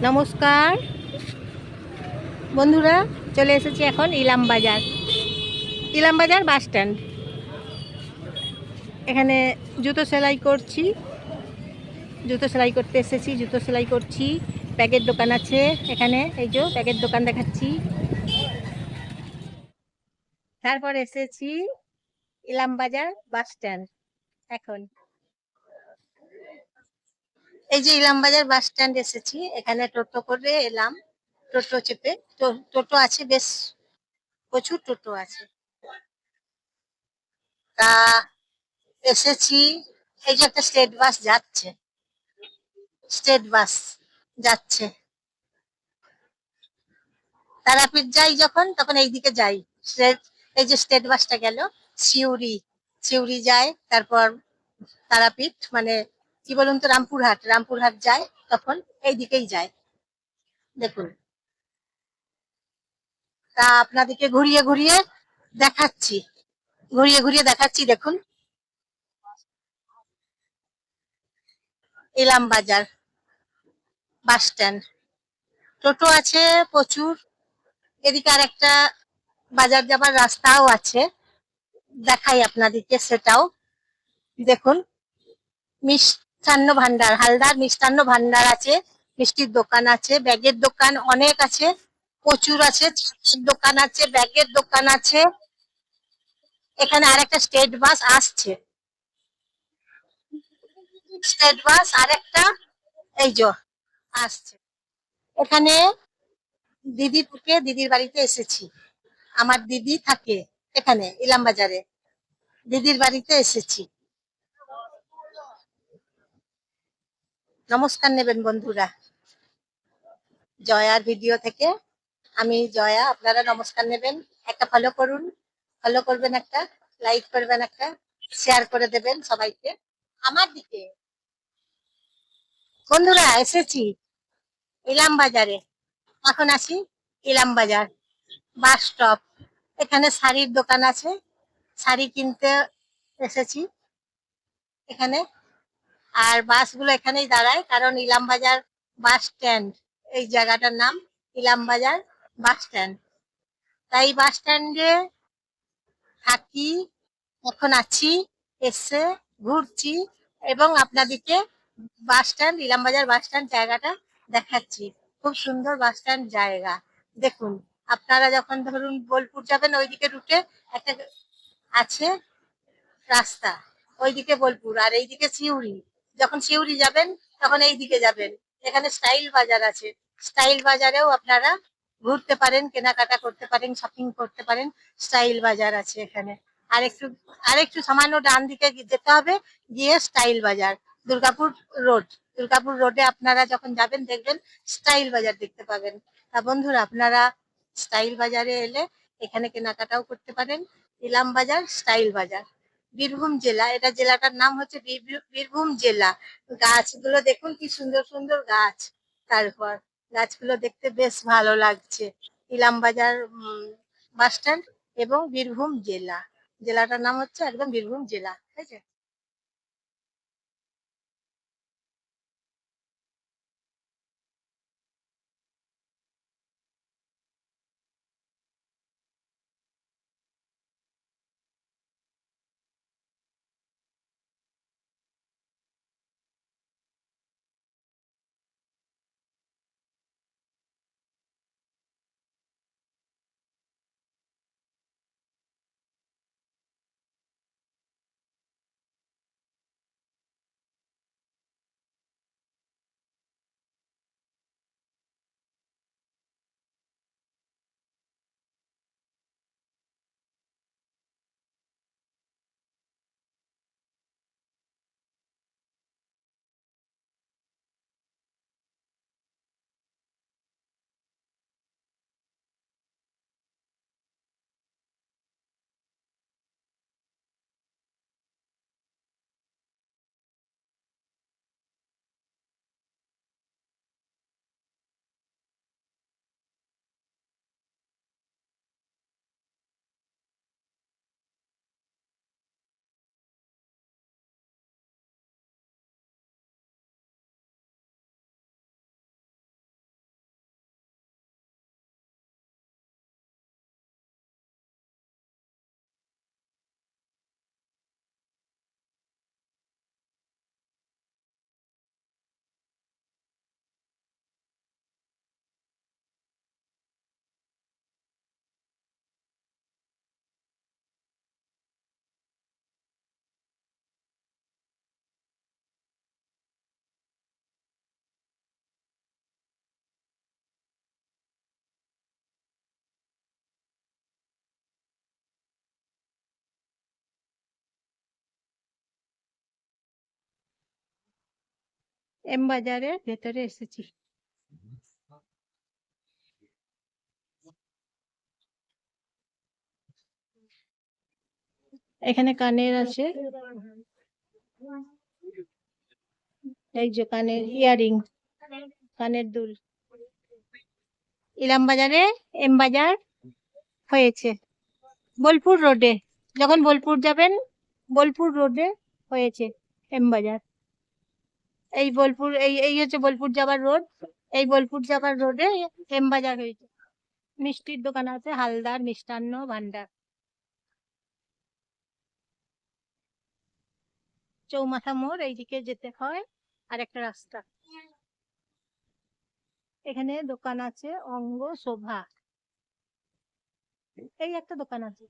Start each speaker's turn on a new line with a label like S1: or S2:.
S1: নমস্কার বন্ধুরা, চলে এসেছি এখন ইলামবাজার। Ilambazar bus stand. এখানে জুতো সেলাই করছি, জুতো সেলাই করতে এসেছি, জুতো সেলাই করছি। ব্যাগের দোকান আছে এখানে, এই যে ব্যাগের দোকান দেখাচ্ছি। তারপর এসেছি ইলামবাজার বাস স্ট্যান্ড। এখন এই যে ইলামবাজার বাস স্ট্যান্ড এসেছি, এখানে টোটো করে এলাম। টোটো চেপে, টোটো আছে, বেশ প্রচুর টোটো আছে। তা এসেছি, এই যে একটা স্টেট বাস যাচ্ছে, স্টেট বাস যাচ্ছে। তারাপীঠ যাই যখন, তখন এইদিকে যাই। এই যে স্টেট বাসটা গেল সিউড়ি, সিউড়ি যায়, তারপর তারাপীঠ মানে কি বলুন তো, রামপুরহাট, রামপুরহাট যায়, তখন এই দিকেই যায়। দেখুন, তা আপনাদেরকে ঘুরিয়ে ঘুরিয়ে দেখাচ্ছি, ঘুরিয়ে ঘুরিয়ে দেখাচ্ছি। দেখুন, ইলামবাজার বাস স্ট্যান্ড। টোটো আছে প্রচুর। এদিকে আর একটা বাজার যাবার রাস্তাও আছে, দেখাই আপনাদেরকে সেটাও। দেখুন, মিষ্টান্ন ভান্ডার, হালদার মিষ্টান্ন ভান্ডার আছে, মিষ্টির দোকান আছে, ব্যাগের দোকান অনেক আছে, প্রচুর আছে, ছাতার দোকান আছে, ব্যাগের দোকান আছে। এখানে আরেকটা স্টেট বাস আসছে, স্টেট বাস আরেকটা, এই যে আসছে। এখানে দিদি থেকে, দিদির বাড়িতে এসেছি। আমার দিদি থাকে এখানে ইলামবাজারে, দিদির বাড়িতে এসেছি। নমস্কার নেবেন বন্ধুরা, জয়ার ভিডিও থেকে। আমি জয়া, আপনারা নমস্কার নেবেন। একটা ফলো করুন, ফলো করবেন, একটা লাইক করবেন, একটা শেয়ার করে দেবেন সবাইকে আমার দিকে। বন্ধুরা, এসেছি ইলামবাজারে। এখন আসি ইলামবাজার বাস স্টপ। এখানে শাড়ির দোকান আছে, শাড়ি কিনতে এসেছি এখানে। আর বাসগুলো এখানেই দাঁড়ায়, কারণ ইলামবাজার বাস স্ট্যান্ড, এই জায়গাটার নাম ইলামবাজার বাস স্ট্যান্ড। তাই বাস স্ট্যান্ডে থাকি, এখন আছি, এসে ঘুরছি এবং আপনাদেরকে bus stand, Ilambazar bus stand জায়গাটা দেখাচ্ছি। খুব সুন্দর বাস স্ট্যান্ড জায়গা। দেখুন, আপনারা যখন ধরুন বোলপুর যাবেন, ওইদিকে রুটে একটা আছে রাস্তা, ওইদিকে বোলপুর, আর এইদিকে সিউড়ি। যখন সিউড়ি যাবেন, তখন এইদিকে যাবেন। এখানে স্টাইল বাজার আছে, স্টাইল বাজারেও আপনারা ঘুরতে পারেন, কেনাকাটা করতে পারেন, শপিং করতে পারেন। স্টাইল বাজার আছে এখানে। আরেকটু আরেকটু সামান্য ডান দিকে যেতে হবে, গিয়ে স্টাইল বাজার, দুর্গাপুর রোড। দুর্গাপুর রোডে আপনারা যখন যাবেন, দেখবেন স্টাইল বাজার দেখতে পাবেন। তা বন্ধুরা, আপনারা স্টাইল বাজারে এলে এখানে কেনাকাটাও করতে পারেন। ইলাম বাজার, স্টাইল বাজার, বীরভূম জেলা। এটা জেলাটার নাম হচ্ছে বীরভূম জেলা। গাছগুলো দেখুন, কি সুন্দর সুন্দর গাছ। তারপর গাছগুলো দেখতে বেশ ভালো লাগছে। ইলামবাজার বাস স্ট্যান্ড এবং বীরভূম জেলা, জেলাটার নাম হচ্ছে একদম বীরভূম জেলা, ঠিক আছে। এম বাজারের ভেতরে এসেছি। এখানে কানের আছে, এই যে কানের ইয়ারিং, কানের দুল। ইলাম বাজারে এম বাজার হয়েছে, বোলপুর রোডে। যখন বোলপুর যাবেন, বোলপুর রোডে হয়েছে এম বাজার। এই বোলপুর, এই হচ্ছে বোলপুর যাবার রোড। এই বোলপুর যাবার রোডে এম বাজার হয়েছে। মিষ্টির দোকান আছে, হালদার মিষ্টান্ন ভান্ডার। চৌমাথা মোড় এইদিকে যেতে হয়, আর একটা রাস্তা। এখানে দোকান আছে অঙ্গ শোভা, এই একটা দোকান আছে।